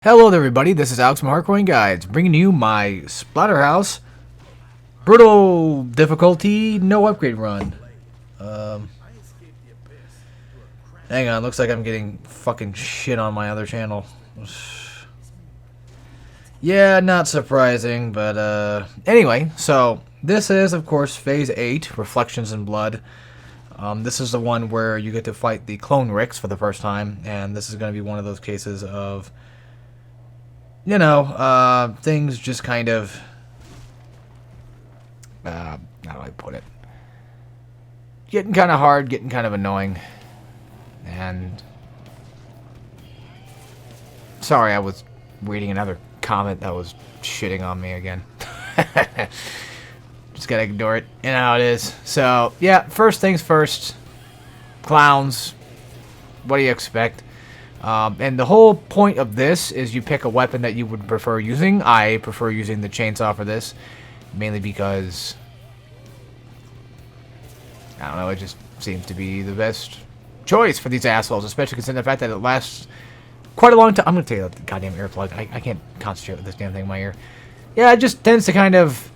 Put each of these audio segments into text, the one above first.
Hello there everybody, this is Alex from Hardcore Guides, bringing you my Splatterhouse Brutal Difficulty No Upgrade Run. Hang on, looks like I'm getting fucking shit on my other channel. Yeah, not surprising, but anyway, so this is of course Phase 8, Reflections in Blood. This is the one where you get to fight the clone Ricks for the first time, and this is going to be one of those cases of things just kind of, how do I put it? Getting kind of hard, getting kind of annoying. And sorry, I was reading another comment that was shitting on me again. Just gotta ignore it. You know how it is. So, yeah, first things first. Clowns. What do you expect? And the whole point of this is you pick a weapon that you would prefer using. I prefer using the chainsaw for this, mainly because, I don't know, it just seems to be the best choice for these assholes, especially considering the fact that it lasts quite a long time. I'm going to take the goddamn earplug. I can't concentrate with this damn thing in my ear. Yeah, it just tends to kind of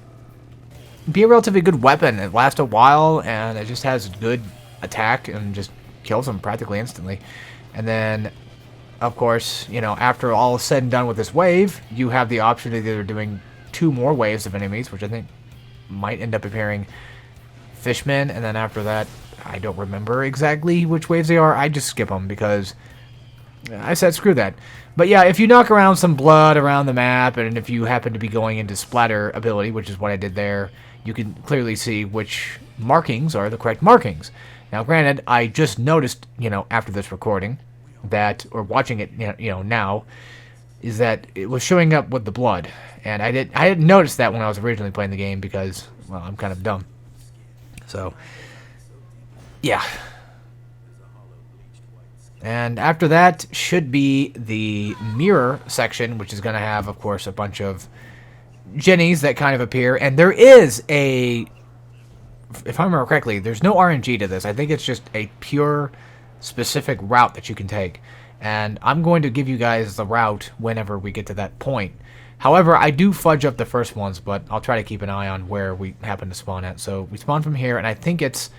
be a relatively good weapon. It lasts a while, and it just has good attack and just kills them practically instantly. And then, of course, after all is said and done with this wave, you have the option of either doing 2 more waves of enemies, which I think might end up appearing fishmen, and then after that, I don't remember exactly which waves they are. I just skip them because I said screw that. But yeah, if you knock around some blood around the map, and if you happen to be going into splatter ability, which is what I did there, you can clearly see which markings are the correct markings. Now, granted, I just noticed, after this recording, that, or watching it, now, is that it was showing up with the blood, and I didn't notice that when I was originally playing the game because, well, I'm kind of dumb. So, yeah. And after that should be the mirror section, which is going to have, of course, a bunch of jennies that kind of appear, and there is a, if I remember correctly, there's no RNG to this. I think it's just a pure specific route that you can take, and I'm going to give you guys the route whenever we get to that point. However, I do fudge up the first ones, but I'll try to keep an eye on where we happen to spawn at. So we spawn from here, and I think it's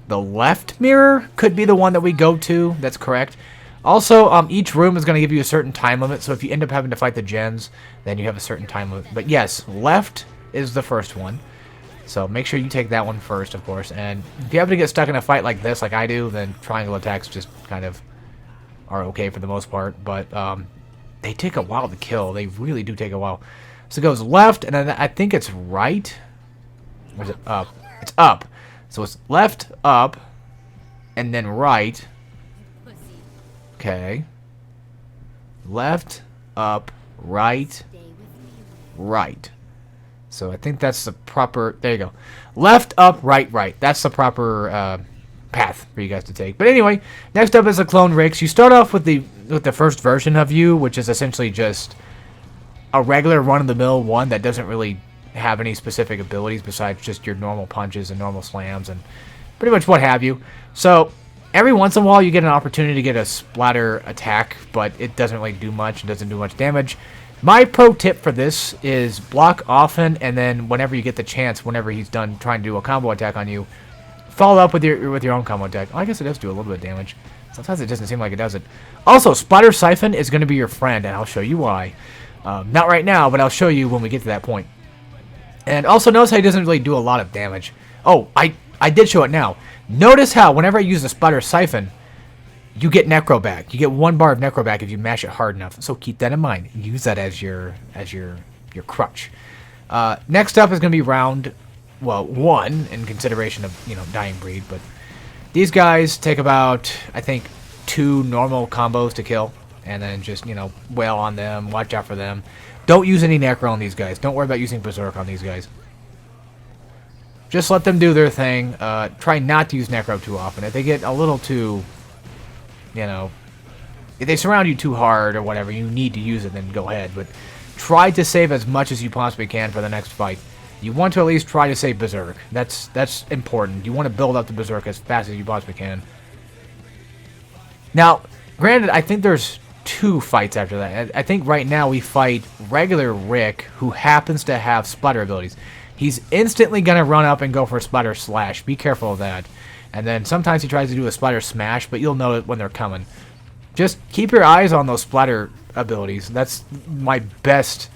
the left mirror could be the one that we go to. That's correct. Also, each room is going to give you a certain time limit, so if you end up having to fight the gens, then you have a certain time limit. But yes, left is the first one. So make sure you take that one first, of course. And if you happen to get stuck in a fight like this, like I do, then triangle attacks just kind of are okay for the most part. But they take a while to kill. They really do take a while. So it goes left, and then I think it's right. Or is it up? It's up. So it's left, up, and then right. Okay. Left, up, right, right. So I think that's the proper, there you go. Left, up, right, right. That's the proper path for you guys to take. But anyway, next up is the clone Ricks. You start off with the first version of you, which is essentially just a regular run-of-the-mill one that doesn't really have any specific abilities besides just your normal punches and normal slams and pretty much what have you. So every once in a while you get an opportunity to get a splatter attack, but it doesn't really do much and doesn't do much damage. My pro tip for this is block often, and then whenever you get the chance, whenever he's done trying to do a combo attack on you, follow up with your own combo attack. Oh, I guess it does do a little bit of damage. Sometimes it doesn't seem like it does it. Also, Splatter Siphon is going to be your friend, and I'll show you why. Not right now, but I'll show you when we get to that point. And also notice how he doesn't really do a lot of damage. Oh, I did show it now. Notice how whenever I use the Splatter Siphon, you get Necro back. You get 1 bar of Necro back if you mash it hard enough. So keep that in mind. Use that as your crutch. Next up is going to be round, well, 1 in consideration of, Dying Breed. But these guys take about, I think, 2 normal combos to kill. And then just, wail on them. Watch out for them. Don't use any Necro on these guys. Don't worry about using Berserk on these guys. Just let them do their thing. Try not to use Necro too often. If they get a little too, if they surround you too hard or whatever, you need to use it, then go ahead. But try to save as much as you possibly can for the next fight. You want to at least try to save Berserk. That's important. You want to build up the Berserk as fast as you possibly can. Now, granted, I think there's 2 fights after that. I think right now we fight regular Rick, who happens to have splatter abilities. He's instantly going to run up and go for a splatter slash. Be careful of that. And then sometimes he tries to do a splatter smash, but you'll know it when they're coming. Just keep your eyes on those splatter abilities. That's my best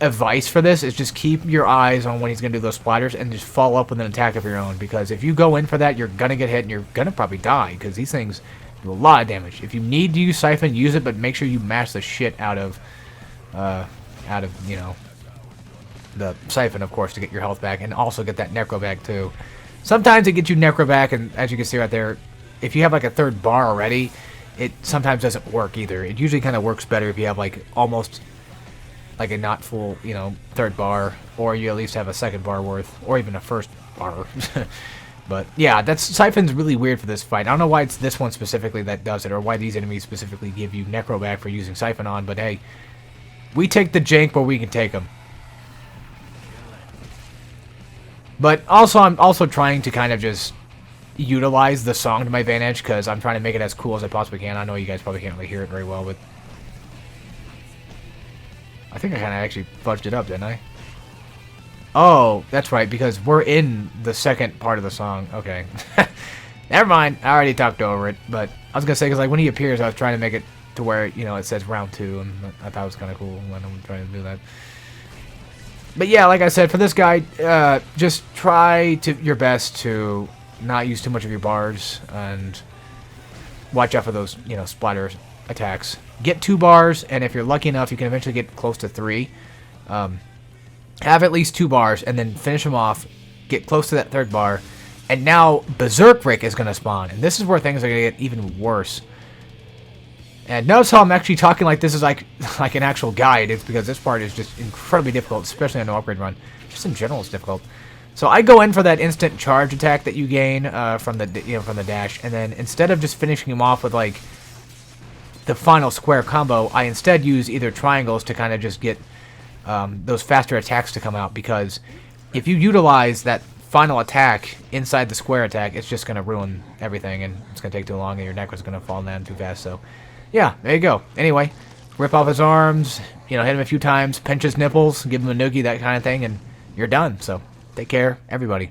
advice for this, is just keep your eyes on when he's going to do those splatters and just follow up with an attack of your own. Because if you go in for that, you're going to get hit and you're going to probably die, because these things do a lot of damage. If you need to use Siphon, use it, but make sure you mash the shit out of, you know, the Siphon, of course, to get your health back, and also get that Necro back, too. Sometimes it gets you Necro back, and as you can see right there, if you have, like, a 3rd bar already, it sometimes doesn't work either. It usually kind of works better if you have, like, almost, like, a not full, you know, 3rd bar, or you at least have a 2nd bar worth, or even a 1st bar. But, yeah, Siphon's really weird for this fight. I don't know why it's this one specifically that does it, or why these enemies specifically give you Necro back for using Siphon on, but hey, we take the jank where we can take them. But also, I'm also trying to kind of just utilize the song to my advantage, because I'm trying to make it as cool as I possibly can. I know you guys probably can't really hear it very well, but I think I kind of actually fudged it up, didn't I? Oh, that's right, because we're in the 2nd part of the song. Okay. Never mind. I already talked over it, but I was going to say, because like when he appears, I was trying to make it to where, you know, it says round 2, and I thought it was kind of cool when I'm trying to do that. But yeah, like I said, for this guy, just try your best to not use too much of your bars, and watch out for those, you know, splatter attacks. Get 2 bars, and if you're lucky enough, you can eventually get close to 3. Have at least 2 bars, and then finish them off, get close to that 3rd bar, and now Berserk Rick is going to spawn, and this is where things are going to get even worse. And notice how I'm actually talking like this is like an actual guide. It's because this part is just incredibly difficult, especially on the upgrade run. Just in general, it's difficult. So I go in for that instant charge attack that you gain from the dash, and then instead of just finishing him off with like the final square combo, I instead use either triangles to kind of just get those faster attacks to come out. Because if you utilize that final attack inside the square attack, it's just going to ruin everything, and it's going to take too long, and your neck is going to fall down too fast. So yeah, there you go. Anyway, rip off his arms, you know, hit him a few times, pinch his nipples, give him a noogie, that kind of thing, and you're done. So take care, everybody.